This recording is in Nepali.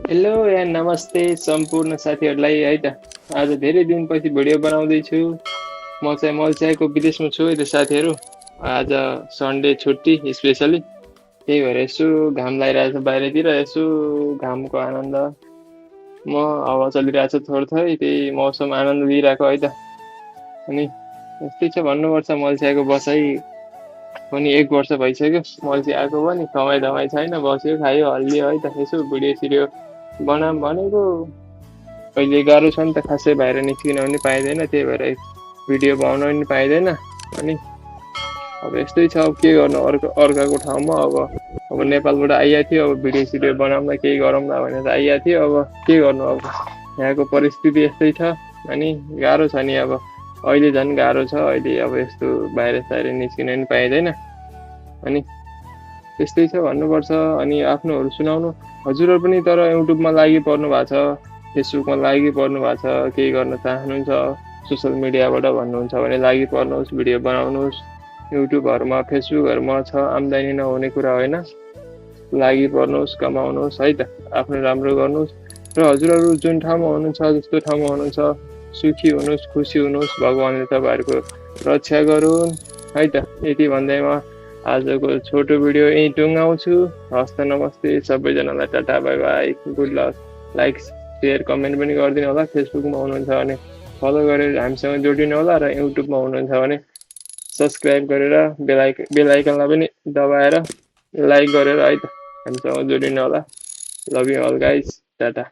हेलो या नमस्ते सम्पूर्ण साथीहरूलाई है त। आज धेरै दिनपछि भिडियो बनाउँदैछु। म चाहिँ मल्सियाको विदेशमा छु है त साथीहरू। आज सन्डे छुट्टी स्पेसली, त्यही भएर यसो घाम लागिरहेछ बाहिरतिर, यसो घामको आनन्द म हावा चलिरहेछ थोरै, त्यही मौसम आनन्द लिइरहेको है त। अनि यस्तै छ भन्नुपर्छ, मल्सियाको बसाइ पनि 1 वर्ष भइसक्यो। मल्सी आएको पनि कमाइ धमाइ छैन, बस्यो खायो हल्लियो है त। यसो भिडियो सिडियो बनाऊँ भनेको अहिले गाह्रो छ नि त, खासै बाहिर निस्किन पनि पाइँदैन, त्यही भएर भिडियो बनाउन पनि पाइँदैन। अनि अब यस्तै छ, अब के गर्नु, अर्काको ठाउँमा अब नेपालबाट आइएको थियो, अब भिडियो सिडियो बनाउँदा केही गरौँला भनेर आइएको थियो। अब के गर्नु, अब यहाँको परिस्थिति यस्तै छ। अनि गाह्रो छ नि, अब अहिले झन् गाह्रो छ। अहिले अब यस्तो बाहिर साहिर निस्किन पनि पाइँदैन। अनि त्यस्तै छ भन्नुपर्छ। अनि आफ्नोहरू सुनाउनु। हजुरहरू पनि तर युट्युबमा लागि पर्नु भएको छ, फेसबुकमा लागि पर्नु भएको छ, केही गर्न चाहनुहुन्छ सोसियल मिडियाबाट भन्नुहुन्छ भने लागि पर्नुहोस्, भिडियो बनाउनुहोस्। युट्युबहरूमा फेसबुकहरूमा छ, आम्दानी नहुने कुरा होइन। लागि पर्नुहोस्, कमाउनुहोस् है त, आफ्नो राम्रो गर्नुहोस्। र हजुरहरू जुन ठाउँमा हुनुहुन्छ, जस्तो ठाउँमा हुनुहुन्छ, सुखी हुनुहोस्, खुसी हुनुहोस्, भगवान्ले तपाईँहरूको रक्षा गरून् है त। यति भन्दैमा आजको छोटो भिडियो यहीँ टुङ्गाउँछु। हस्त नमस्ते सबैजनालाई, tata bye by, good lock. Like share comment पनि गरिदिनु होला। फेसबुकमा हुनुहुन्छ भने फलो गरेर हामीसँग जोडिनु होला, र युट्युबमा हुनुहुन्छ भने सब्सक्राइब गरेर बेल आइकनलाई पनि दबाएर लाइक गरेर है त हामीसँग जोडिनु होला। Love you all guys, Tata.